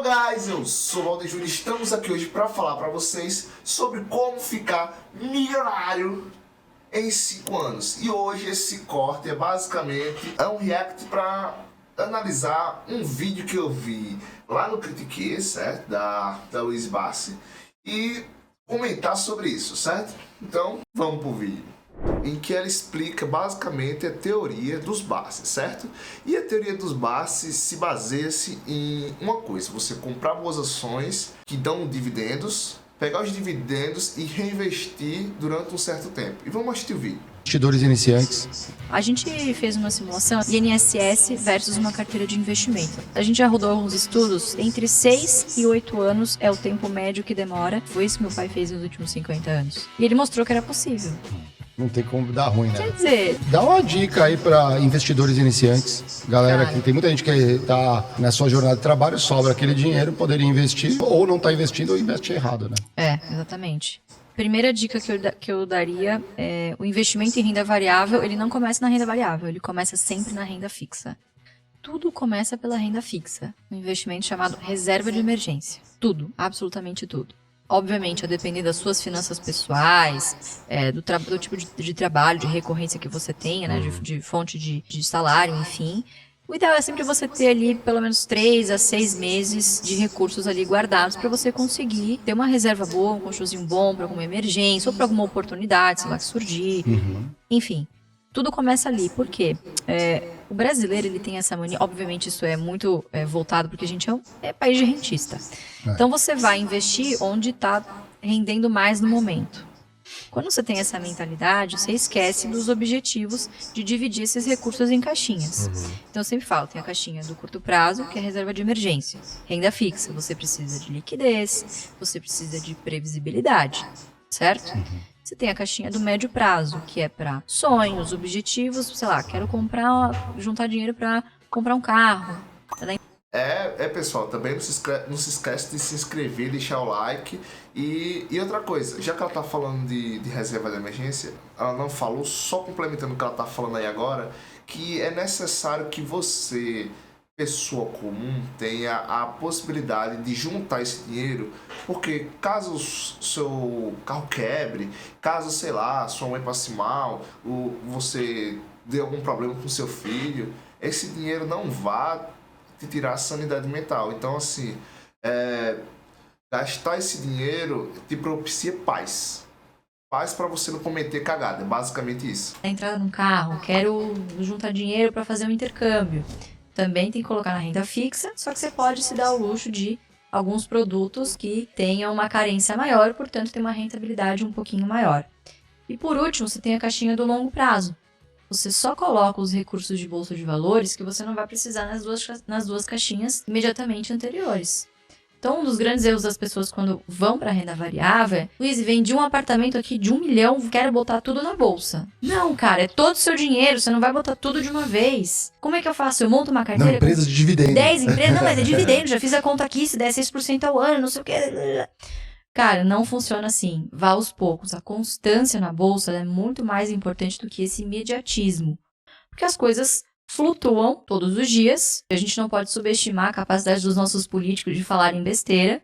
Hello guys, eu sou o Valdir Júnior e estamos aqui hoje para falar para vocês sobre como ficar milionário em 5 anos. E hoje esse corte é basicamente um react para analisar um vídeo que eu vi lá no Critique, certo? Da Luiz Bassi, e comentar sobre isso, certo? Então vamos pro vídeo, em que ela explica basicamente a teoria dos Bassi, certo? E a teoria dos Bassi se baseia-se em uma coisa: você comprar boas ações que dão dividendos, pegar os dividendos e reinvestir durante um certo tempo. E vamos assistir o vídeo. Investidores iniciantes. A gente fez uma simulação INSS versus uma carteira de investimento. A gente já rodou alguns estudos, entre 6 e 8 anos é o tempo médio que demora. Foi isso que meu pai fez nos últimos 50 anos. E ele mostrou que era possível. Não tem como dar ruim, né? Quer dizer, Dá uma dica aí para investidores iniciantes. Galera, que tem muita gente que tá na sua jornada de trabalho, sobra aquele dinheiro, poderia investir, ou não tá investindo ou investe errado, né? Exatamente. Primeira dica que eu daria é o investimento em renda variável, ele não começa na renda variável, ele começa sempre na renda fixa. Tudo começa pela renda fixa, um investimento chamado reserva de emergência. Tudo, absolutamente tudo. Obviamente, a depender das suas finanças pessoais, do tipo de trabalho, de recorrência que você tenha, né, de fonte de salário, enfim. O ideal é sempre você ter ali pelo menos 3 a 6 meses de recursos ali guardados para você conseguir ter uma reserva boa, um colchãozinho bom para alguma emergência ou para alguma oportunidade, sei lá, que surgir. Enfim, tudo começa ali. Por quê? O brasileiro, ele tem essa mania, obviamente isso é muito voltado porque a gente é país de rentista. Então você vai investir onde está rendendo mais no momento. Quando você tem essa mentalidade, você esquece dos objetivos de dividir esses recursos em caixinhas. Então eu sempre falo, tem a caixinha do curto prazo, que é a reserva de emergência. Renda fixa, você precisa de liquidez, você precisa de previsibilidade, certo? Você tem a caixinha do médio prazo, que é para sonhos, objetivos, sei lá, quero juntar dinheiro para comprar um carro. Pessoal, também não se esquece de se inscrever, deixar o like. E outra coisa, já que ela tá falando de reserva de emergência, ela não falou, só complementando o que ela tá falando aí agora, que é necessário que você, pessoa comum, tenha a possibilidade de juntar esse dinheiro, porque caso o seu carro quebre, caso, sei lá, sua mãe passe mal, ou você dê algum problema com seu filho, esse dinheiro não vá te tirar a sanidade mental. Então, assim, gastar esse dinheiro te propicia paz. Paz para você não cometer cagada, é basicamente isso. A entrada num carro, quero juntar dinheiro para fazer um intercâmbio. Também tem que colocar na renda fixa, só que você pode se dar o luxo de alguns produtos que tenham uma carência maior, portanto tem uma rentabilidade um pouquinho maior. E por último, você tem a caixinha do longo prazo. Você só coloca os recursos de bolsa de valores que você não vai precisar nas duas caixinhas imediatamente anteriores. Então, um dos grandes erros das pessoas quando vão para a renda variável é: Luiz, vendi um apartamento aqui de 1 milhão, quero botar tudo na bolsa. Não, cara, é todo o seu dinheiro, você não vai botar tudo de uma vez. Como é que eu faço? Eu monto uma carteira... Não, empresa de dividendo. 10 empresas? Não, mas é dividendo, já fiz a conta aqui, se der 6% ao ano, não sei o que... Cara, não funciona assim. Vá aos poucos. A constância na bolsa é muito mais importante do que esse imediatismo. Porque as coisas flutuam todos os dias. A gente não pode subestimar a capacidade dos nossos políticos de falarem besteira.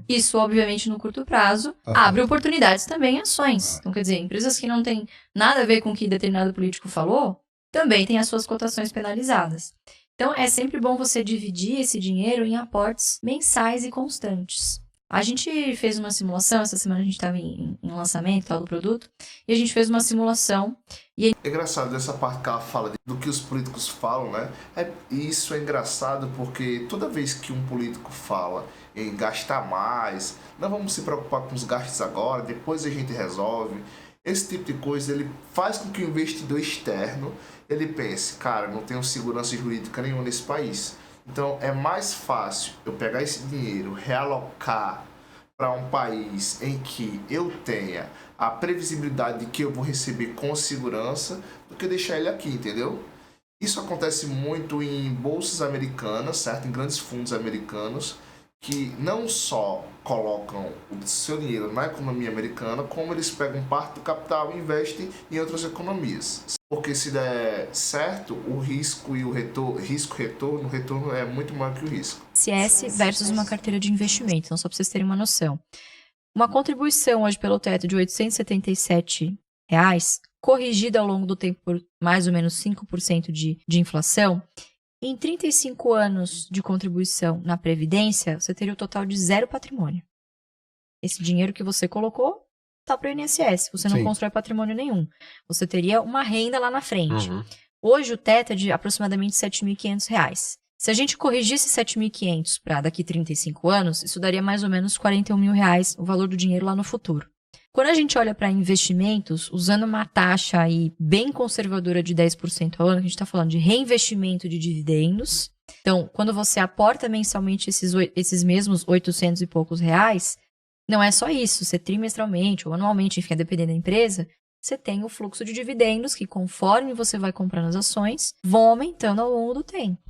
Isso, obviamente, no curto prazo, abre oportunidades também em ações. Então, quer dizer, empresas que não têm nada a ver com o que determinado político falou, também têm as suas cotações penalizadas. Então, é sempre bom você dividir esse dinheiro em aportes mensais e constantes. A gente fez uma simulação, essa semana a gente estava em lançamento tal do produto, e a gente fez uma simulação. É engraçado dessa parte que ela fala do que os políticos falam, né? Isso é engraçado porque toda vez que um político fala em gastar mais, não vamos se preocupar com os gastos agora, depois a gente resolve, esse tipo de coisa, ele faz com que o investidor externo, ele pense: cara, não tenho segurança jurídica nenhuma nesse país. Então é mais fácil eu pegar esse dinheiro, realocar para um país em que eu tenha a previsibilidade de que eu vou receber com segurança, do que deixar ele aqui, entendeu? Isso acontece muito em bolsas americanas, certo? Em grandes fundos americanos, que não só colocam o seu dinheiro na economia americana, como eles pegam parte do capital e investem em outras economias. Porque se der certo, o risco e o retorno é muito maior que o risco. INSS versus uma carteira de investimento, então só para vocês terem uma noção. Uma contribuição hoje pelo teto de R$ 877, corrigida ao longo do tempo por mais ou menos 5% de inflação, em 35 anos de contribuição na Previdência, você teria o total de 0 patrimônio. Esse dinheiro que você colocou está para o INSS, você não constrói patrimônio nenhum. Você teria uma renda lá na frente. Hoje o teto é de aproximadamente R$ 7.500. Se a gente corrigisse 7.500 para daqui 35 anos, isso daria mais ou menos R$ 41.000 o valor do dinheiro lá no futuro. Quando a gente olha para investimentos, usando uma taxa aí bem conservadora de 10% ao ano, a gente está falando de reinvestimento de dividendos. Então, quando você aporta mensalmente esses mesmos 800 e poucos reais, não é só isso. Você trimestralmente ou anualmente, enfim, dependendo da empresa, você tem o fluxo de dividendos que, conforme você vai comprando as ações, vão aumentando ao longo do tempo.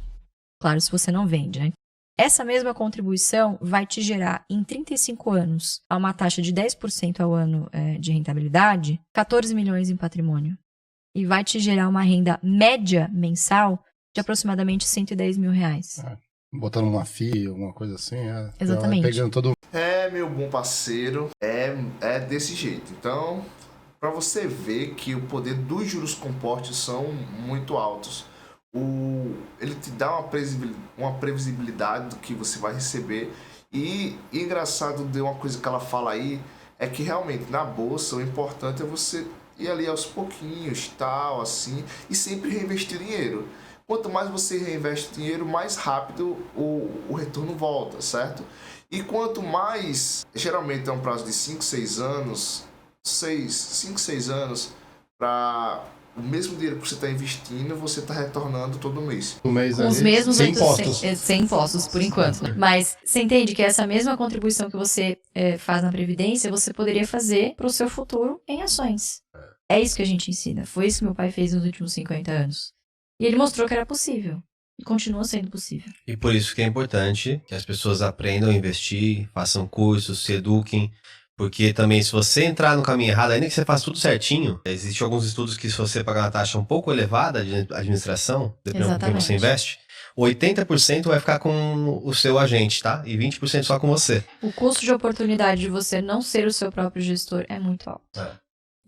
Claro, se você não vende, né? Essa mesma contribuição vai te gerar, em 35 anos, a uma taxa de 10% ao ano de rentabilidade, 14 milhões em patrimônio. E vai te gerar uma renda média mensal de aproximadamente R$ 110 mil. Botando uma FII, alguma coisa assim. Exatamente. Pegando todo... Meu bom parceiro, é desse jeito. Então, para você ver que o poder dos juros compostos são muito altos. Ele te dá uma previsibilidade do que você vai receber. E engraçado de uma coisa que ela fala aí é que realmente na bolsa o importante é você ir ali aos pouquinhos, tal, assim, e sempre reinvestir dinheiro. Quanto mais você reinveste dinheiro, mais rápido o retorno volta, certo? E quanto mais, geralmente é um prazo de 5, 6 anos, 5, 6 anos, para o mesmo dinheiro que você está investindo, você está retornando todo mês. Com os mesmos sem impostos. Sem impostos, por enquanto. Né? Mas você entende que essa mesma contribuição que você faz na Previdência, você poderia fazer para o seu futuro em ações. É isso que a gente ensina. Foi isso que meu pai fez nos últimos 50 anos. E ele mostrou que era possível. E continua sendo possível. E por isso que é importante que as pessoas aprendam a investir, façam cursos, se eduquem. Porque também, se você entrar no caminho errado, ainda que você faça tudo certinho, existem alguns estudos que se você pagar uma taxa um pouco elevada de administração, dependendo do que você investe, 80% vai ficar com o seu agente, tá? E 20% só com você. O custo de oportunidade de você não ser o seu próprio gestor é muito alto.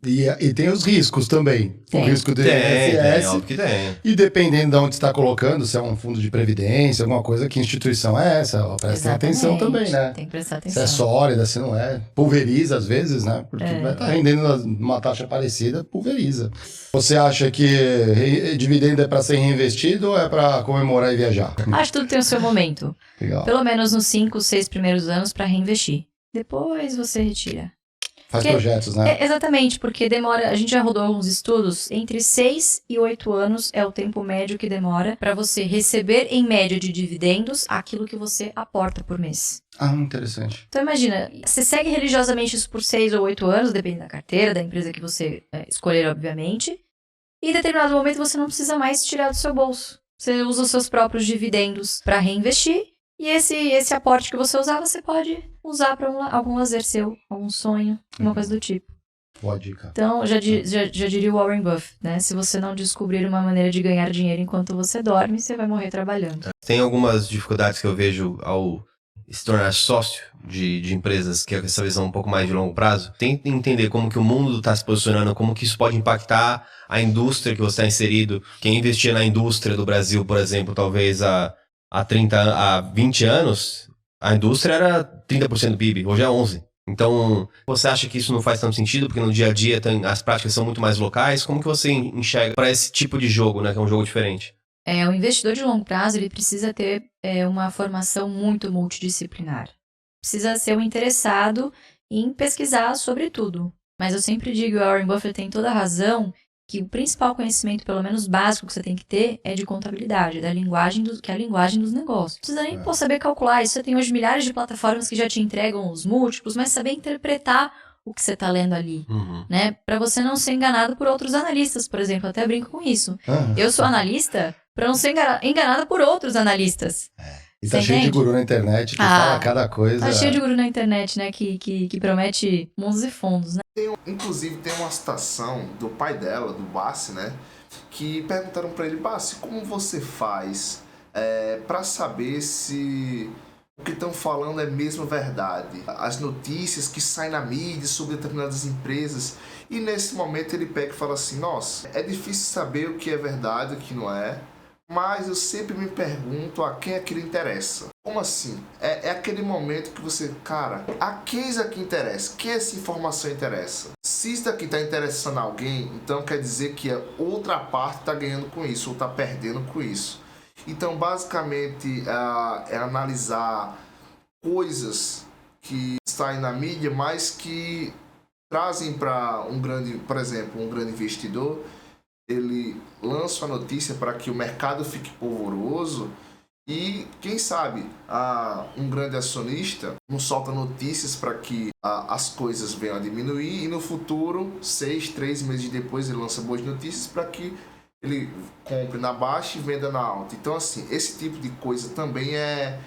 E tem os riscos também. Tem. O risco do Tem, óbvio que tem. E dependendo de onde você está colocando, se é um fundo de previdência, alguma coisa, que instituição é essa? Presta atenção também, né? Tem que prestar Se atenção. é sólida, se não é. Pulveriza às vezes, né? Porque vai estar rendendo uma taxa parecida, pulveriza. Você acha que dividendo é para ser reinvestido ou é para comemorar e viajar? Acho que tudo tem o seu momento. Legal. Pelo menos nos 5, 6 primeiros anos para reinvestir. Depois você retira. Faz projetos, né? Exatamente, porque demora, a gente já rodou alguns estudos, entre 6 e 8 anos é o tempo médio que demora para você receber em média de dividendos aquilo que você aporta por mês. Ah, interessante. Então imagina, você segue religiosamente isso por 6 ou 8 anos, depende da carteira, da empresa que você escolher, obviamente, e em determinado momento você não precisa mais tirar do seu bolso. Você usa os seus próprios dividendos para reinvestir. E esse aporte que você usar, você pode usar para algum lazer seu, algum sonho, alguma coisa do tipo. Boa dica. Então, já diria o Warren Buffett, né? Se você não descobrir uma maneira de ganhar dinheiro enquanto você dorme, você vai morrer trabalhando. Tem algumas dificuldades que eu vejo ao se tornar sócio de empresas, que é essa visão um pouco mais de longo prazo. Tenta entender como que o mundo está se posicionando, como que isso pode impactar a indústria que você está inserido. Quem investia na indústria do Brasil, por exemplo, talvez há 20 anos, a indústria era 30% do PIB, hoje é 11%. Então, você acha que isso não faz tanto sentido, porque no dia a dia as práticas são muito mais locais? Como que você enxerga para esse tipo de jogo, né, que é um jogo diferente? O investidor de longo prazo, ele precisa ter uma formação muito multidisciplinar. Precisa ser um interessado em pesquisar sobre tudo. Mas eu sempre digo, o Warren Buffett tem toda a razão, que o principal conhecimento, pelo menos básico, que você tem que ter é de contabilidade, que é a linguagem dos negócios. Não precisa nem saber calcular. Isso você tem hoje milhares de plataformas que já te entregam os múltiplos, mas saber interpretar o que você está lendo ali, né? Para você não ser enganado por outros analistas, por exemplo. Eu até brinco com isso. Eu sou analista para não ser enganada por outros analistas. E tá Você cheio de entende? guru na internet que fala cada coisa. Tá cheio de guru na internet, né? Que promete mundos e fundos, né? Inclusive tem uma citação do pai dela, do Bassi, né? Que perguntaram pra ele, Bassi, como você faz pra saber se o que estão falando é mesmo verdade? As notícias que saem na mídia sobre determinadas empresas. E nesse momento ele pega e fala assim, nossa, é difícil saber o que é verdade e o que não é. Mas eu sempre me pergunto a quem aquilo interessa. Como assim? É aquele momento que você, cara, a quem isso aqui interessa? Quem essa informação interessa? Se isso daqui está interessando alguém, então quer dizer que a outra parte está ganhando com isso ou está perdendo com isso. Então, basicamente, é analisar coisas que saem na mídia, mas que trazem para por exemplo, um grande investidor. Ele lança a notícia para que o mercado fique polvoroso e, quem sabe, um grande acionista não solta notícias para que as coisas venham a diminuir e no futuro, 3 meses depois, ele lança boas notícias para que ele compre na baixa e venda na alta. Então, assim, esse tipo de coisa também é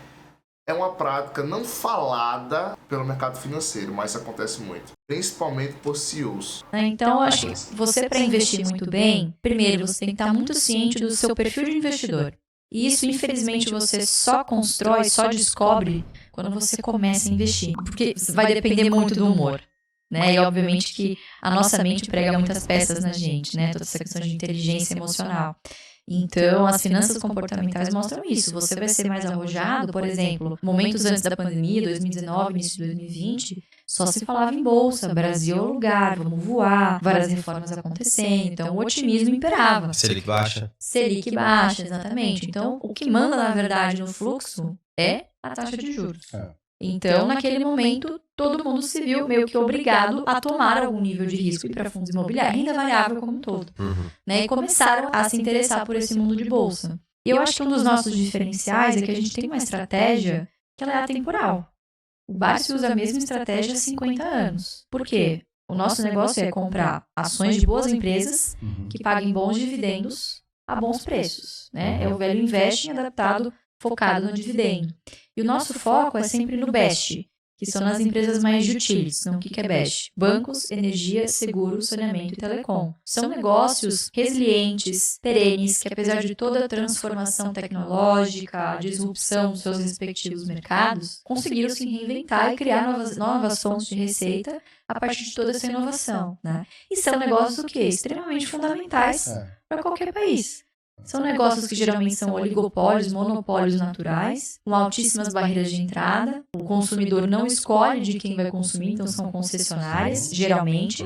uma prática não falada pelo mercado financeiro, mas acontece muito, principalmente por CEOs. Então, eu acho que você, para investir muito bem, primeiro, você tem que estar muito ciente do seu perfil de investidor. E isso, infelizmente, você só constrói, só descobre quando você começa a investir. Porque vai depender muito do humor. Né? E, obviamente, que a nossa mente prega muitas peças na gente, né? Toda essa questão de inteligência emocional. Então, as finanças comportamentais mostram isso. Você vai ser mais arrojado, por exemplo, momentos antes da pandemia, 2019, início de 2020, só se falava em bolsa, Brasil é o lugar, vamos voar, várias reformas acontecendo, então o otimismo imperava. Selic baixa. Selic baixa, exatamente. Então, o que manda, na verdade, no fluxo é a taxa de juros. Então, naquele momento, todo mundo se viu meio que obrigado a tomar algum nível de risco e para fundos imobiliários, renda variável como um todo. Né? E começaram a se interessar por esse mundo de bolsa. E eu acho que um dos nossos diferenciais é que a gente tem uma estratégia que ela é atemporal. O Barsi usa a mesma estratégia há 50 anos. Por quê? O nosso negócio é comprar ações de boas empresas que paguem bons dividendos a bons preços. Né? É o velho investing adaptado, focado no dividendo. E o nosso foco é sempre no BEST, que são nas empresas mais de utilities. Então, o que é BEST? Bancos, energia, seguro, saneamento e telecom. São negócios resilientes, perenes, que apesar de toda a transformação tecnológica, a disrupção dos seus respectivos mercados, conseguiram se reinventar e criar novas fontes de receita a partir de toda essa inovação. Né? E são negócios o quê? Extremamente fundamentais para qualquer país. São negócios que geralmente são oligopólios, monopólios naturais, com altíssimas barreiras de entrada. O consumidor não escolhe de quem vai consumir, então são concessionárias, geralmente,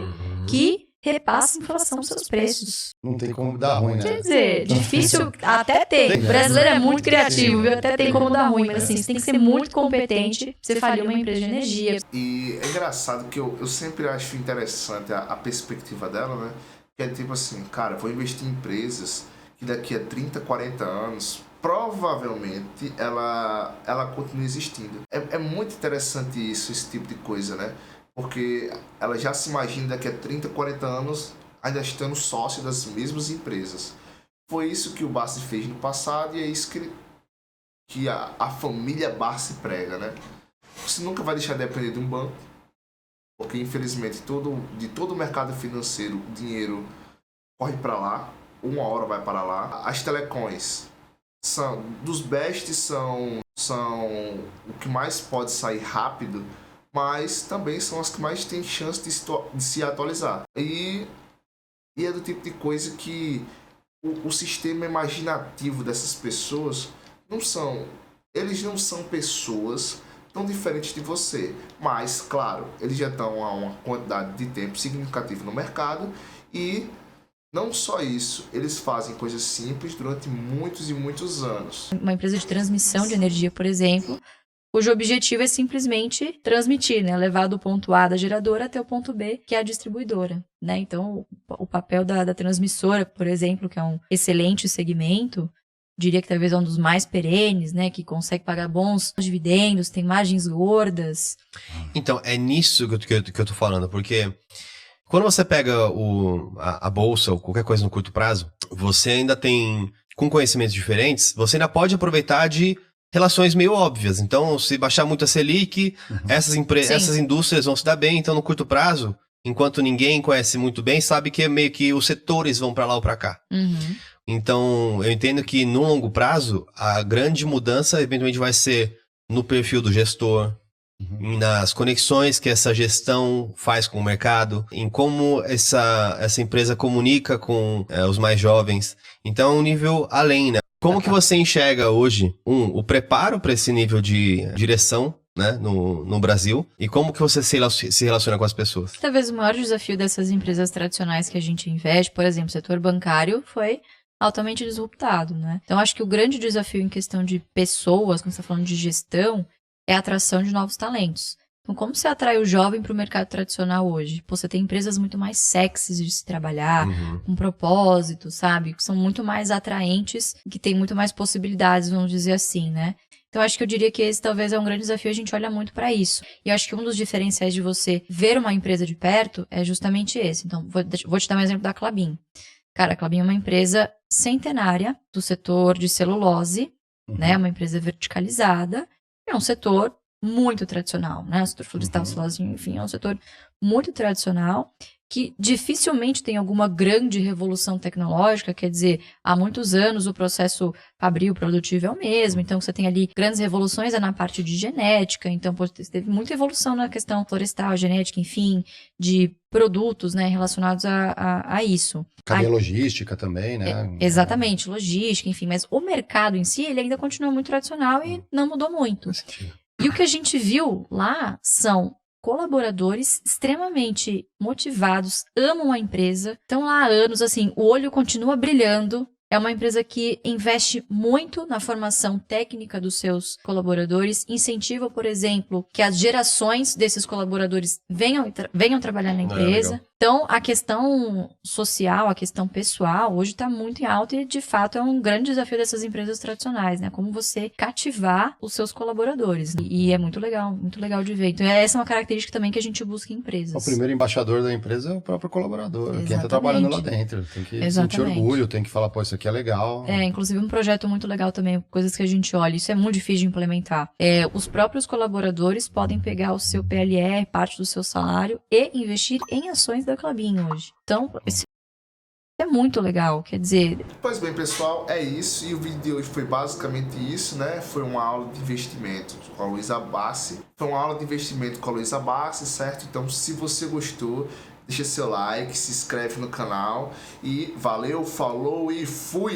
que repassam a inflação dos seus preços. Não tem como dar ruim, né? Quer dizer, difícil até tem. O brasileiro é muito criativo, viu? Até tem como dar ruim, mas assim, você tem que ser muito competente pra você falir uma empresa de energia. E é engraçado que eu sempre acho interessante a perspectiva dela, né? Que é tipo assim, cara, vou investir em empresas que daqui a 30, 40 anos, provavelmente ela continue existindo. É muito interessante isso, esse tipo de coisa, né? Porque ela já se imagina daqui a 30, 40 anos ainda estando sócio das mesmas empresas. Foi isso que o Barsi fez no passado e é isso que a família Barsi prega, né? Você nunca vai deixar de depender de um banco, porque infelizmente de todo o mercado financeiro o dinheiro corre para lá. Uma hora vai para lá. As telecões dos bestes são o que mais pode sair rápido, mas também são as que mais têm chance de se atualizar. E é do tipo de coisa que o sistema imaginativo dessas pessoas eles não são pessoas tão diferentes de você, mas claro, eles já estão há uma quantidade de tempo significativa no mercado e não só isso, eles fazem coisas simples durante muitos e muitos anos. Uma empresa de transmissão de energia, por exemplo, cujo objetivo é simplesmente transmitir, né? Levar do ponto A da geradora até o ponto B, que é a distribuidora. Né? Então, o papel da transmissora, por exemplo, que é um excelente segmento, diria que talvez é um dos mais perenes, né? Que consegue pagar bons dividendos, tem margens gordas. Então, é nisso que eu tô falando, porque quando você pega a bolsa ou qualquer coisa no curto prazo, você ainda tem, com conhecimentos diferentes, você ainda pode aproveitar de relações meio óbvias. Então, se baixar muito a Selic, essas indústrias vão se dar bem. Então, no curto prazo, enquanto ninguém conhece muito bem, sabe que é meio que os setores vão para lá ou para cá. Uhum. Então, eu entendo que no longo prazo, a grande mudança eventualmente vai ser no perfil do gestor, nas conexões que essa gestão faz com o mercado, em como essa empresa comunica com os mais jovens. Então, é um nível além, né? Como que você enxerga hoje, o preparo para esse nível de direção, né, no Brasil, e como que você se relaciona com as pessoas? Talvez o maior desafio dessas empresas tradicionais que a gente investe, por exemplo, o setor bancário, foi altamente disruptado, né? Então, acho que o grande desafio em questão de pessoas, quando você está falando de gestão, é a atração de novos talentos. Então, como você atrai o jovem para o mercado tradicional hoje? Pô, você tem empresas muito mais sexys de se trabalhar, com propósito, sabe? Que são muito mais atraentes, que tem muito mais possibilidades, vamos dizer assim, né? Então, acho que eu diria que esse talvez é um grande desafio, a gente olha muito para isso. E eu acho que um dos diferenciais de você ver uma empresa de perto é justamente esse. Então, vou te dar um exemplo da Klabin. Cara, a Klabin é uma empresa centenária do setor de celulose, né? Uma empresa verticalizada. É um setor muito tradicional, né? O setor florestal, sozinho, enfim, é um setor muito tradicional que dificilmente tem alguma grande revolução tecnológica, quer dizer, há muitos anos o processo fabril produtivo é o mesmo, então você tem ali grandes revoluções na parte de genética, então teve muita evolução na questão florestal, genética, enfim, de produtos, né, relacionados a isso. Cadeia logística também, né? Exatamente, logística, enfim, mas o mercado em si, ele ainda continua muito tradicional e não mudou muito. E o que a gente viu lá são colaboradores extremamente motivados, amam a empresa, estão lá há anos, assim, o olho continua brilhando. É uma empresa que investe muito na formação técnica dos seus colaboradores, incentiva, por exemplo, que as gerações desses colaboradores venham trabalhar na empresa. Então, a questão social, a questão pessoal, hoje está muito em alta e, de fato, é um grande desafio dessas empresas tradicionais, né? Como você cativar os seus colaboradores. E é muito legal de ver. Então, essa é uma característica também que a gente busca em empresas. O primeiro embaixador da empresa é o próprio colaborador, quem está trabalhando lá dentro. Tem que sentir orgulho, tem que falar, pô, isso aqui é legal. Inclusive um projeto muito legal também, coisas que a gente olha, isso é muito difícil de implementar. Os próprios colaboradores podem pegar o seu PLR, parte do seu salário, e investir em ações da Klabin hoje. Então, isso é muito legal, quer dizer... Pois bem, pessoal, é isso. E o vídeo de hoje foi basicamente isso, né? Foi uma aula de investimento com a Luísa Bassi. Foi uma aula de investimento com a Luísa Bassi, certo? Então, se você gostou, deixa seu like, se inscreve no canal. E valeu, falou e fui!